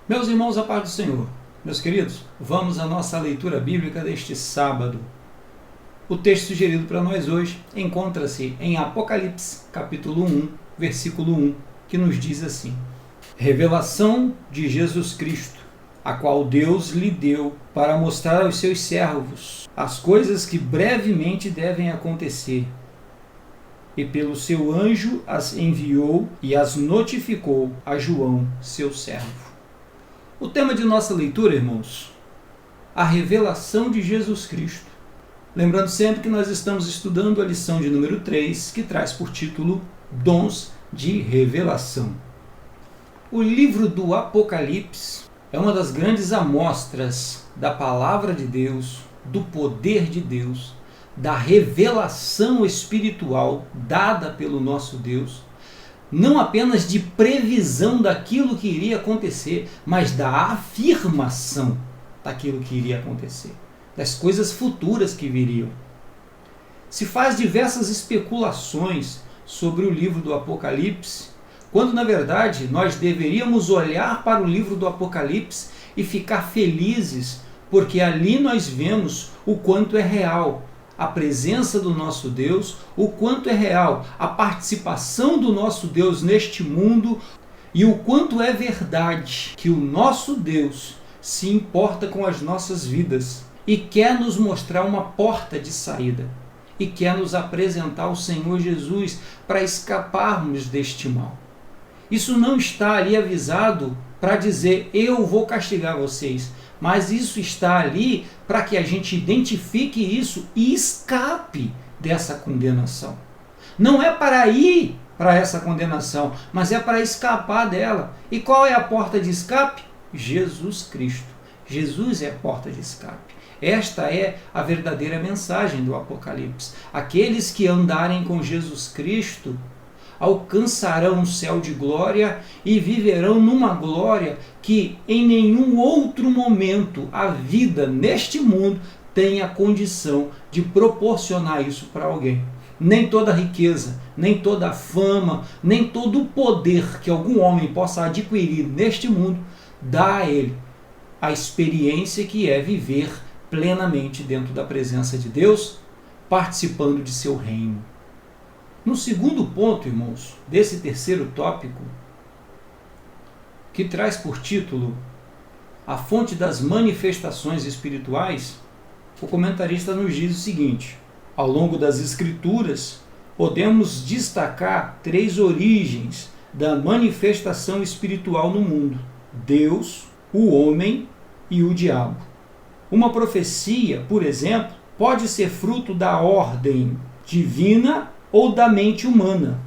Meus irmãos, a paz do Senhor. Meus queridos, vamos à nossa leitura bíblica deste sábado. O texto sugerido para nós hoje encontra-se em Apocalipse, capítulo 1, versículo 1, que nos diz assim: Revelação de Jesus Cristo, a qual Deus lhe deu para mostrar aos seus servos as coisas que brevemente devem acontecer. E pelo seu anjo as enviou e as notificou a João, seu servo. O tema de nossa leitura, irmãos, a revelação de Jesus Cristo. Lembrando sempre que nós estamos estudando a lição de número 3, que traz por título Dons de Revelação. O livro do Apocalipse é uma das grandes amostras da palavra de Deus, do poder de Deus, da revelação espiritual dada pelo nosso Deus, não apenas de previsão daquilo que iria acontecer, mas da afirmação daquilo que iria acontecer, das coisas futuras que viriam. Se faz diversas especulações sobre o livro do Apocalipse, quando na verdade nós deveríamos olhar para o livro do Apocalipse e ficar felizes, porque ali nós vemos o quanto é real a presença do nosso Deus, o quanto é real a participação do nosso Deus neste mundo e o quanto é verdade que o nosso Deus se importa com as nossas vidas e quer nos mostrar uma porta de saída e quer nos apresentar o Senhor Jesus para escaparmos deste mal. Isso não está ali avisado para dizer eu vou castigar vocês, mas isso está ali para que a gente identifique isso e escape dessa condenação. Não é para ir para essa condenação, mas é para escapar dela. E qual é a porta de escape? Jesus Cristo. Jesus é a porta de escape. Esta é a verdadeira mensagem do Apocalipse. Aqueles que andarem com Jesus Cristo alcançarão um céu de glória e viverão numa glória que em nenhum outro momento a vida neste mundo tem a condição de proporcionar isso para alguém. Nem toda riqueza, nem toda fama, nem todo o poder que algum homem possa adquirir neste mundo dá a ele a experiência que é viver plenamente dentro da presença de Deus, participando de seu reino. No segundo ponto, irmãos, desse terceiro tópico, que traz por título a fonte das manifestações espirituais, o comentarista nos diz o seguinte: ao longo das Escrituras, podemos destacar 3 origens da manifestação espiritual no mundo: Deus, o homem e o diabo. Uma profecia, por exemplo, pode ser fruto da ordem divina ou da mente humana,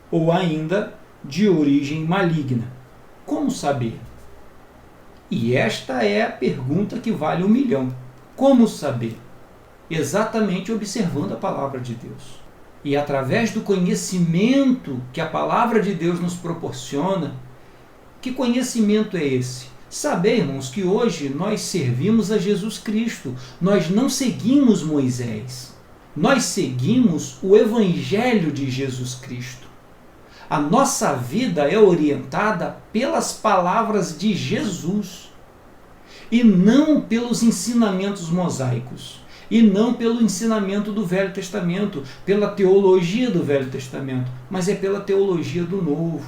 ou ainda de origem maligna. Como saber? E esta é a pergunta que vale 1 milhão. Como saber? Exatamente observando a palavra de Deus. E através do conhecimento que a palavra de Deus nos proporciona. Que conhecimento é esse? Saber, irmãos, que hoje nós servimos a Jesus Cristo. Nós não seguimos Moisés. Nós seguimos o Evangelho de Jesus Cristo. A nossa vida é orientada pelas palavras de Jesus e não pelos ensinamentos mosaicos e não pelo ensinamento do Velho Testamento, pela teologia do Velho Testamento, mas é pela teologia do Novo.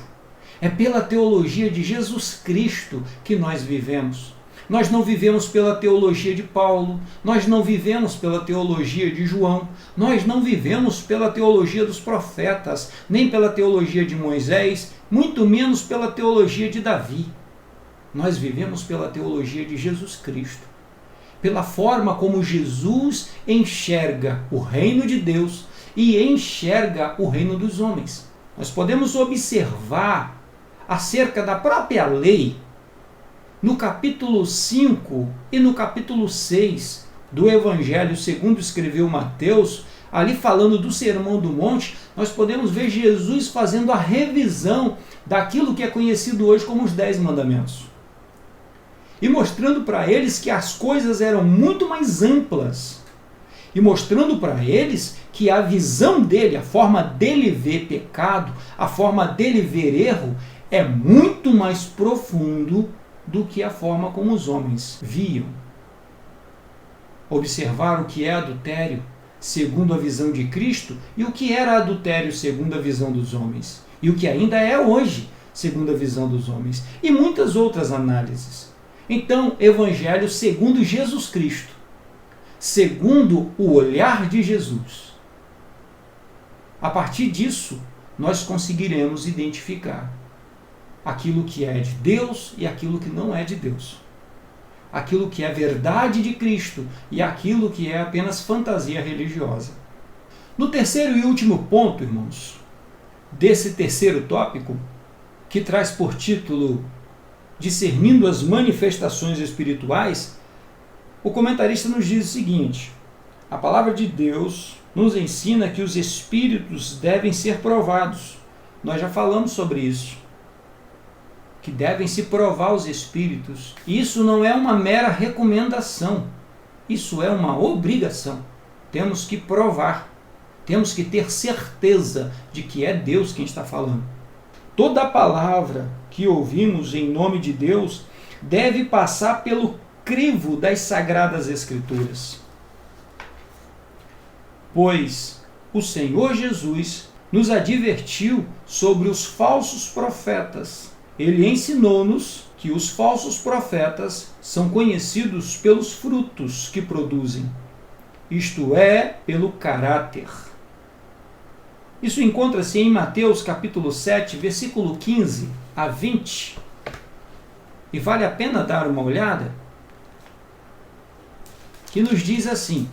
É pela teologia de Jesus Cristo que nós vivemos. Nós não vivemos pela teologia de Paulo, nós não vivemos pela teologia de João, nós não vivemos pela teologia dos profetas, nem pela teologia de Moisés, muito menos pela teologia de Davi. Nós vivemos pela teologia de Jesus Cristo, pela forma como Jesus enxerga o reino de Deus e enxerga o reino dos homens. Nós podemos observar acerca da própria lei no capítulo 5 e no capítulo 6 do Evangelho segundo escreveu Mateus, ali falando do Sermão do Monte, nós podemos ver Jesus fazendo a revisão daquilo que é conhecido hoje como os 10 mandamentos. E mostrando para eles que as coisas eram muito mais amplas. E mostrando para eles que a visão dele, a forma dele ver pecado, a forma dele ver erro, é muito mais profundo do que a forma como os homens viam. Observar o que é adultério segundo a visão de Cristo e o que era adultério segundo a visão dos homens, e o que ainda é hoje segundo a visão dos homens, e muitas outras análises. Então, Evangelho segundo Jesus Cristo, segundo o olhar de Jesus. A partir disso, nós conseguiremos identificar aquilo que é de Deus e aquilo que não é de Deus. Aquilo que é verdade de Cristo e aquilo que é apenas fantasia religiosa. No terceiro e último ponto, irmãos, desse terceiro tópico, que traz por título Discernindo as manifestações espirituais, o comentarista nos diz o seguinte: a palavra de Deus nos ensina que os espíritos devem ser provados. Nós já falamos sobre isso, que devem se provar os espíritos. Isso não é uma mera recomendação, isso é uma obrigação. Temos que provar, temos que ter certeza de que é Deus quem está falando. Toda a palavra que ouvimos em nome de Deus deve passar pelo crivo das Sagradas Escrituras. Pois o Senhor Jesus nos advertiu sobre os falsos profetas. Ele ensinou-nos que os falsos profetas são conhecidos pelos frutos que produzem, isto é, pelo caráter. Isso encontra-se em Mateus capítulo 7, versículo 15 a 20. E vale a pena dar uma olhada, que nos diz assim: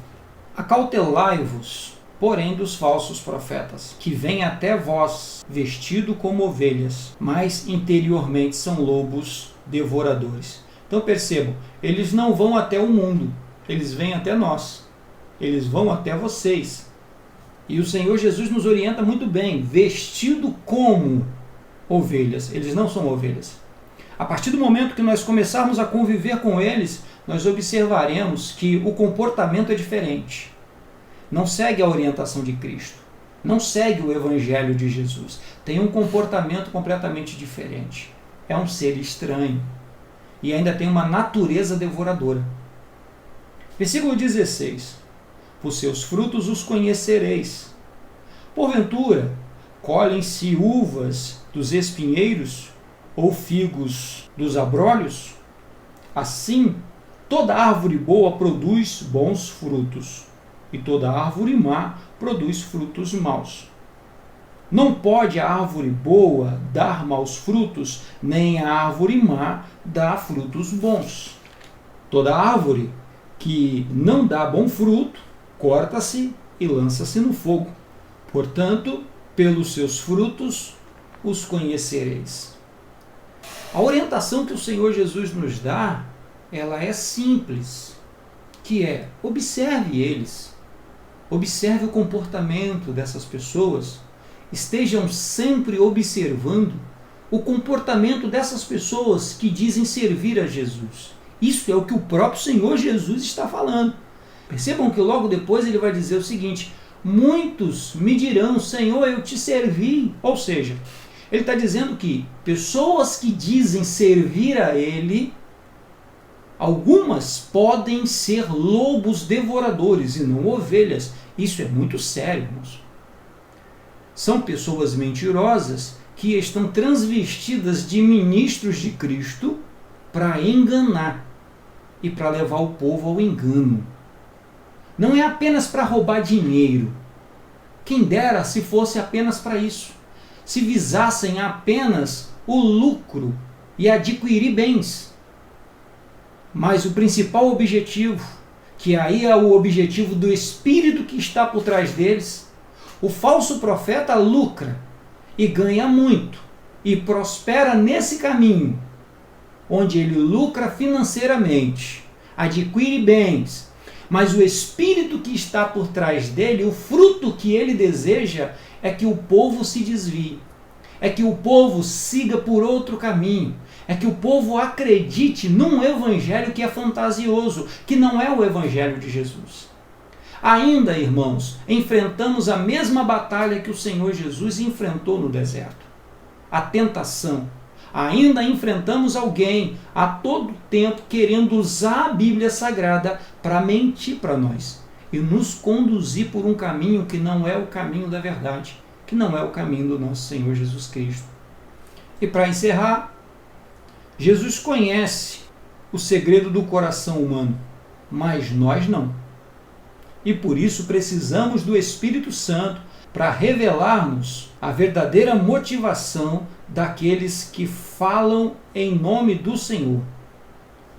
acautelai-vos, porém, dos falsos profetas, que vêm até vós vestido como ovelhas, mas interiormente são lobos devoradores. Então percebam, eles não vão até o mundo, eles vêm até nós, eles vão até vocês. E o Senhor Jesus nos orienta muito bem, vestido como ovelhas. Eles não são ovelhas. A partir do momento que nós começarmos a conviver com eles, nós observaremos que o comportamento é diferente. Não segue a orientação de Cristo, não segue o Evangelho de Jesus, tem um comportamento completamente diferente. É um ser estranho e ainda tem uma natureza devoradora. Versículo 16: por seus frutos os conhecereis. Porventura, colhem-se uvas dos espinheiros ou figos dos abrolhos? Assim, toda árvore boa produz bons frutos, e toda árvore má produz frutos maus. Não pode a árvore boa dar maus frutos, nem a árvore má dar frutos bons. Toda árvore que não dá bom fruto, corta-se e lança-se no fogo. Portanto, pelos seus frutos os conhecereis. A orientação que o Senhor Jesus nos dá, ela é simples, que é: observe eles. Observe o comportamento dessas pessoas, estejam sempre observando o comportamento dessas pessoas que dizem servir a Jesus. Isso é o que o próprio Senhor Jesus está falando. Percebam que logo depois ele vai dizer o seguinte: muitos me dirão, Senhor, eu te servi. Ou seja, ele está dizendo que pessoas que dizem servir a ele, algumas podem ser lobos devoradores e não ovelhas. Isso é muito sério, irmãos. São pessoas mentirosas que estão transvestidas de ministros de Cristo para enganar e para levar o povo ao engano. Não é apenas para roubar dinheiro. Quem dera se fosse apenas para isso. Se visassem apenas o lucro e adquirir bens. Mas o principal objetivo, que aí é o objetivo do espírito que está por trás deles, o falso profeta lucra e ganha muito e prospera nesse caminho, onde ele lucra financeiramente, adquire bens, mas o espírito que está por trás dele, o fruto que ele deseja é que o povo se desvie, é que o povo siga por outro caminho, é que o povo acredite num evangelho que é fantasioso, que não é o evangelho de Jesus. Ainda, irmãos, enfrentamos a mesma batalha que o Senhor Jesus enfrentou no deserto. A tentação, ainda enfrentamos alguém a todo tempo querendo usar a Bíblia Sagrada para mentir para nós e nos conduzir por um caminho que não é o caminho da verdade, que não é o caminho do nosso Senhor Jesus Cristo. E para encerrar, Jesus conhece o segredo do coração humano, mas nós não. E por isso precisamos do Espírito Santo para revelar-nos a verdadeira motivação daqueles que falam em nome do Senhor.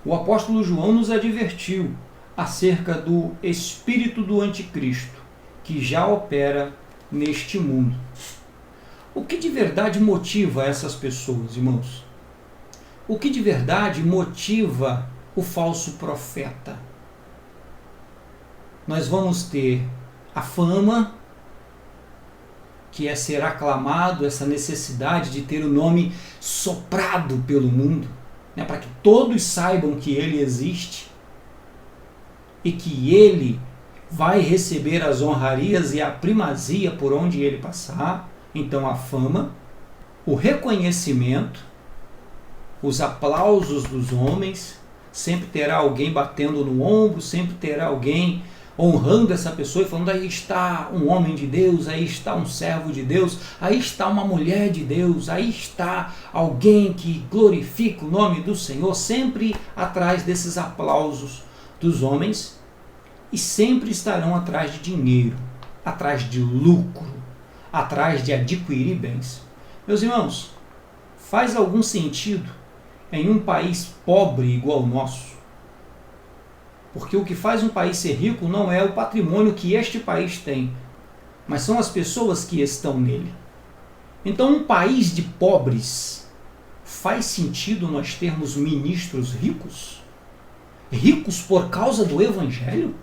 O apóstolo João nos advertiu acerca do espírito do anticristo, que já opera neste mundo. O que de verdade motiva essas pessoas, irmãos? O que de verdade motiva o falso profeta? Nós vamos ter a fama, que é ser aclamado, essa necessidade de ter o nome soprado pelo mundo, para que todos saibam que ele existe e que ele vai receber as honrarias e a primazia por onde ele passar. Então a fama, o reconhecimento, os aplausos dos homens, sempre terá alguém batendo no ombro, sempre terá alguém honrando essa pessoa e falando: aí está um homem de Deus, aí está um servo de Deus, aí está uma mulher de Deus, aí está alguém que glorifica o nome do Senhor, sempre atrás desses aplausos dos homens, e sempre estarão atrás de dinheiro, atrás de lucro, atrás de adquirir bens. Meus irmãos, faz algum sentido em um país pobre igual ao nosso? Porque o que faz um país ser rico não é o patrimônio que este país tem, mas são as pessoas que estão nele. Então, um país de pobres, faz sentido nós termos ministros ricos? Ricos por causa do Evangelho?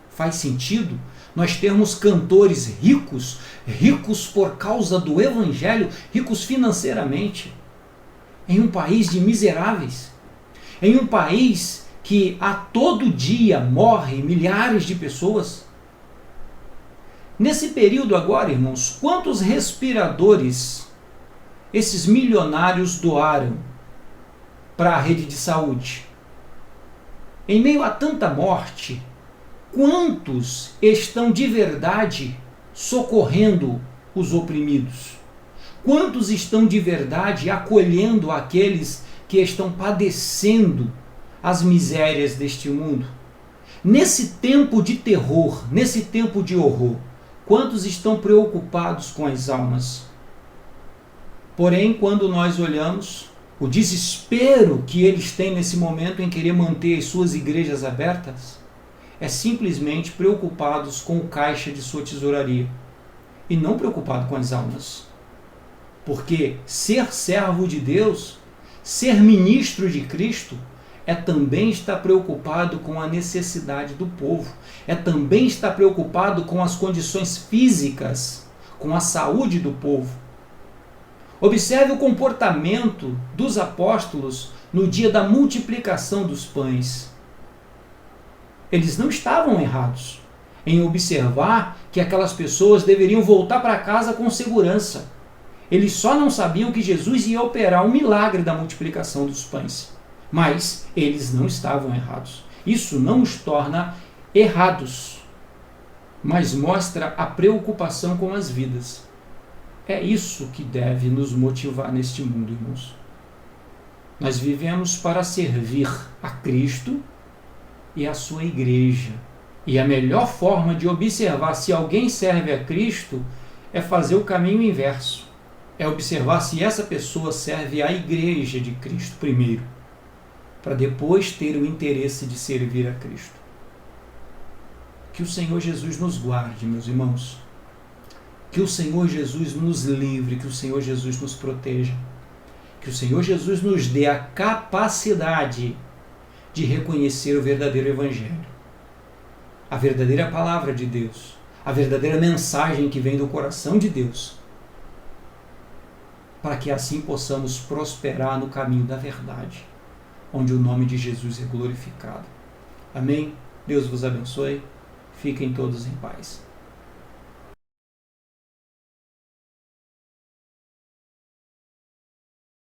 Faz sentido nós termos cantores ricos, ricos por causa do Evangelho, ricos financeiramente? Em um país de miseráveis, em um país que a todo dia morrem milhares de pessoas. Nesse período agora, irmãos, quantos respiradores esses milionários doaram para a rede de saúde? Em meio a tanta morte, quantos estão de verdade socorrendo os oprimidos? Quantos estão de verdade acolhendo aqueles que estão padecendo as misérias deste mundo? Nesse tempo de terror, nesse tempo de horror, quantos estão preocupados com as almas? Porém, quando nós olhamos o desespero que eles têm nesse momento em querer manter as suas igrejas abertas, é simplesmente preocupados com o caixa de sua tesouraria e não preocupado com as almas. Porque ser servo de Deus, ser ministro de Cristo, é também estar preocupado com a necessidade do povo, é também estar preocupado com as condições físicas, com a saúde do povo. Observe o comportamento dos apóstolos no dia da multiplicação dos pães. Eles não estavam errados em observar que aquelas pessoas deveriam voltar para casa com segurança. Eles só não sabiam que Jesus ia operar um milagre da multiplicação dos pães. Mas eles não estavam errados. Isso não os torna errados, mas mostra a preocupação com as vidas. É isso que deve nos motivar neste mundo, irmãos. Nós vivemos para servir a Cristo e a sua igreja. E a melhor forma de observar se alguém serve a Cristo é fazer o caminho inverso. É observar se essa pessoa serve à igreja de Cristo primeiro, para depois ter o interesse de servir a Cristo. Que o Senhor Jesus nos guarde, meus irmãos. Que o Senhor Jesus nos livre, que o Senhor Jesus nos proteja. Que o Senhor Jesus nos dê a capacidade de reconhecer o verdadeiro Evangelho, a verdadeira palavra de Deus, a verdadeira mensagem que vem do coração de Deus, para que assim possamos prosperar no caminho da verdade, onde o nome de Jesus é glorificado. Amém? Deus vos abençoe. Fiquem todos em paz.